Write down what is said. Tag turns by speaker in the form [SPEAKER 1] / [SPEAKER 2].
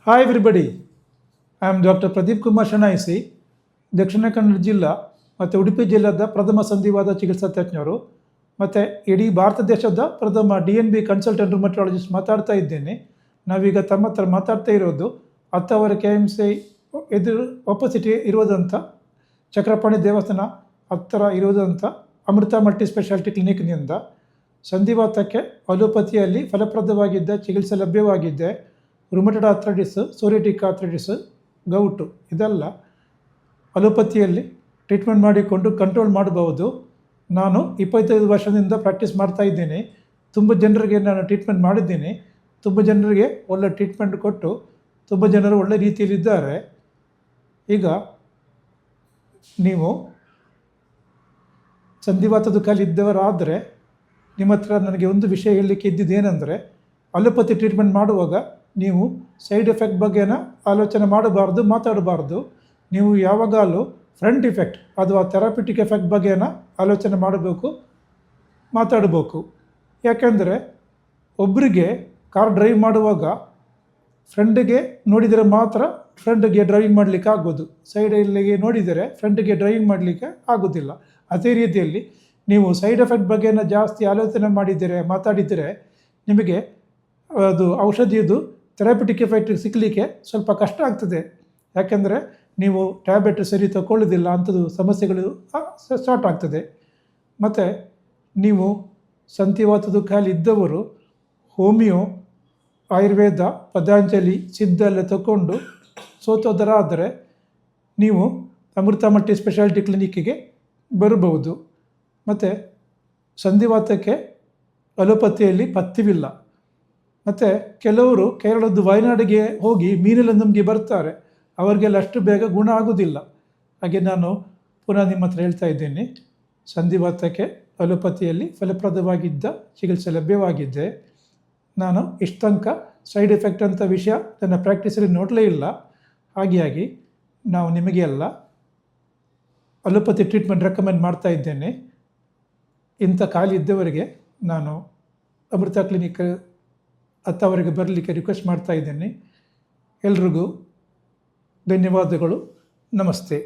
[SPEAKER 1] Hi everybody, I am doctor Pradeep Kumar ಶಣಾಯಿಸಿ, ದಕ್ಷಿಣ ಕನ್ನಡ ಜಿಲ್ಲಾ ಮತ್ತು ಉಡುಪಿ ಜಿಲ್ಲಾದ ಪ್ರಥಮ ಸಂಧಿವಾದ ಚಿಕಿತ್ಸಾ ತಜ್ಞರು ಮತ್ತು ಇಡೀ ಭಾರತ ದೇಶದ ಪ್ರಥಮ DNB ಕನ್ಸಲ್ಟೆಂಟ್ ರುಮಟಾಲಜಿಸ್ಟ್ ಮಾತಾಡ್ತಾ ಇದ್ದೇನೆ. ನಾವೀಗ ತಮ್ಮ ಹತ್ರ ಮಾತಾಡ್ತಾ ಇರೋದು 10 KMC ಎದುರು ಆಪೋಸಿಟ್ ಇರುವುದಂಥ ಚಕ್ರಪಾಣಿ ದೇವಸ್ಥಾನ ಹತ್ತಿರ ಇರುವುದಂಥ ಅಮೃತ ಮಲ್ಟಿ ಸ್ಪೆಷಾಲಿಟಿ ಕ್ಲಿನಿಕ್ನಿಂದ. ಸಂಧಿವಾತಕ್ಕೆ ಅಲೋಪತಿಯಲ್ಲಿ ಫಲಪ್ರದವಾಗಿದ್ದ ಚಿಕಿತ್ಸೆ ಲಭ್ಯವಾಗಿದ್ದೆ. Rheumatoid arthritis, psoriatic arthritis, gout ಇದೆಲ್ಲ ಅಲೋಪತಿಯಲ್ಲಿ ಟ್ರೀಟ್ಮೆಂಟ್ ಮಾಡಿಕೊಂಡು ಕಂಟ್ರೋಲ್ ಮಾಡಬಹುದು. ನಾನು 25 ವರ್ಷದಿಂದ ಪ್ರಾಕ್ಟೀಸ್ ಮಾಡ್ತಾ ಇದ್ದೀನಿ. ತುಂಬ ಜನರಿಗೆ ನಾನು ಟ್ರೀಟ್ಮೆಂಟ್ ಮಾಡಿದ್ದೀನಿ. ತುಂಬ ಜನರಿಗೆ ಒಳ್ಳೆ ಟ್ರೀಟ್ಮೆಂಟ್ ಕೊಟ್ಟು ತುಂಬ ಜನರು ಒಳ್ಳೆ ರೀತಿಯಲ್ಲಿದ್ದಾರೆ. ಈಗ ನೀವು ಸಂಧಿವಾತದ ಕಾಲಿದ್ದವರಾದರೆ ನಿಮ್ಮ ಹತ್ರ ನನಗೆ ಒಂದು ವಿಷಯ ಹೇಳಲಿಕ್ಕೆ ಇದ್ದಿದ್ದೇನೆಂದರೆ, ಅಲೋಪತಿ ಟ್ರೀಟ್ಮೆಂಟ್ ಮಾಡುವಾಗ ನೀವು ಸೈಡ್ ಎಫೆಕ್ಟ್ ಬಗ್ಗೆನ ಆಲೋಚನೆ ಮಾಡಬಾರ್ದು, ಮಾತಾಡಬಾರ್ದು. ನೀವು ಯಾವಾಗಲೂ ಫ್ರಂಟ್ ಇಫೆಕ್ಟ್ ಅಥವಾ ಥೆರಪ್ಯೂಟಿಕ್ ಎಫೆಕ್ಟ್ ಬಗ್ಗೆನ ಆಲೋಚನೆ ಮಾಡಬೇಕು, ಮಾತಾಡಬೇಕು. ಯಾಕೆಂದರೆ ಒಬ್ಬರಿಗೆ ಕಾರ್ ಡ್ರೈವ್ ಮಾಡುವಾಗ ಫ್ರಂಟಿಗೆ ನೋಡಿದರೆ ಮಾತ್ರ ಫ್ರಂಟಿಗೆ ಡ್ರೈವಿಂಗ್ ಮಾಡಲಿಕ್ಕೆ ಆಗೋದು, ಸೈಡಲ್ಲಿಗೆ ನೋಡಿದರೆ ಫ್ರಂಟಿಗೆ ಡ್ರೈವಿಂಗ್ ಮಾಡಲಿಕ್ಕೆ ಆಗೋದಿಲ್ಲ. ಅದೇ ರೀತಿಯಲ್ಲಿ ನೀವು ಸೈಡ್ ಎಫೆಕ್ಟ್ ಬಗ್ಗೆನ ಜಾಸ್ತಿ ಆಲೋಚನೆ ಮಾಡಿದರೆ, ಮಾತಾಡಿದರೆ ನಿಮಗೆ ಅದು ಔಷಧಿಯದು ಥೆರಪ್ಯೂಟಿಕ್ ಎಫೆಕ್ಟ್ ಸಿಗಲಿಕ್ಕೆ ಸ್ವಲ್ಪ ಕಷ್ಟ ಆಗ್ತದೆ. ಯಾಕೆಂದರೆ ನೀವು ಟ್ಯಾಬ್ಲೆಟ್ ಸರಿ ತಗೊಳ್ಳೋದಿಲ್ಲ, ಅಂಥದ್ದು ಸಮಸ್ಯೆಗಳು ಸ್ಟಾರ್ಟ್ ಆಗ್ತದೆ. ಮತ್ತು ನೀವು ಸಂಧಿವಾತದ ಕಾಲು ಇದ್ದವರು ಹೋಮಿಯೋ, ಆಯುರ್ವೇದ, ಪತಂಜಲಿ, ಸಿದ್ಧ ಎಲ್ಲ ತಗೊಂಡು ಸೋತೋದರಾದರೆ ನೀವು ಅಮೃತ ಮಲ್ಟಿ ಸ್ಪೆಷಾಲಿಟಿ ಕ್ಲಿನಿಕ್ಕಿಗೆ ಬರಬಹುದು. ಮತ್ತು ಸಂಧಿವಾತಕ್ಕೆ ಅಲೋಪತಿಯಲ್ಲಿ ಪಥ್ಯವಿಲ್ಲ. ಮತ್ತು ಕೆಲವರು ಕೇರಳದ್ದು ವಯನಾಡಿಗೆ ಹೋಗಿ ಮೀನೆಲ್ಲ ನಮಗೆ ಬರ್ತಾರೆ, ಅವರಿಗೆಲ್ಲ ಅಷ್ಟು ಬೇಗ ಗುಣ ಆಗೋದಿಲ್ಲ. ಹಾಗೆ ನಾನು ಪುನಃ ನಿಮ್ಮ ಹತ್ರ ಹೇಳ್ತಾ ಇದ್ದೀನಿ, ಸಂಧಿವಾತಕ್ಕೆ ಅಲೋಪತಿಯಲ್ಲಿ ಫಲಪ್ರದವಾಗಿದ್ದ ಚಿಕಿತ್ಸೆ ಲಭ್ಯವಾಗಿದ್ದೆ. ನಾನು ಇಷ್ಟು ತನಕ ಸೈಡ್ ಎಫೆಕ್ಟ್ ಅಂತ ವಿಷಯ ನನ್ನ ಪ್ರಾಕ್ಟೀಸಲ್ಲಿ ನೋಡಲೇ ಇಲ್ಲ. ಹಾಗಾಗಿ ನಾವು ನಿಮಗೆ ಎಲ್ಲ ಅಲೋಪತಿ ಟ್ರೀಟ್ಮೆಂಟ್ ರೆಕಮೆಂಡ್ ಮಾಡ್ತಾ ಇದ್ದೇನೆ. ಇಂಥ ಖಾಲಿ ಇದ್ದವರಿಗೆ ನಾನು ಅಮೃತ ಕ್ಲಿನಿಕ್ ಹತ್ತವರೆಗೆ ಬರಲಿಕ್ಕೆ ರಿಕ್ವೆಸ್ಟ್ ಮಾಡ್ತಾ ಇದ್ದೇನೆ. ಎಲ್ರಿಗೂ ಧನ್ಯವಾದಗಳು. ನಮಸ್ತೆ.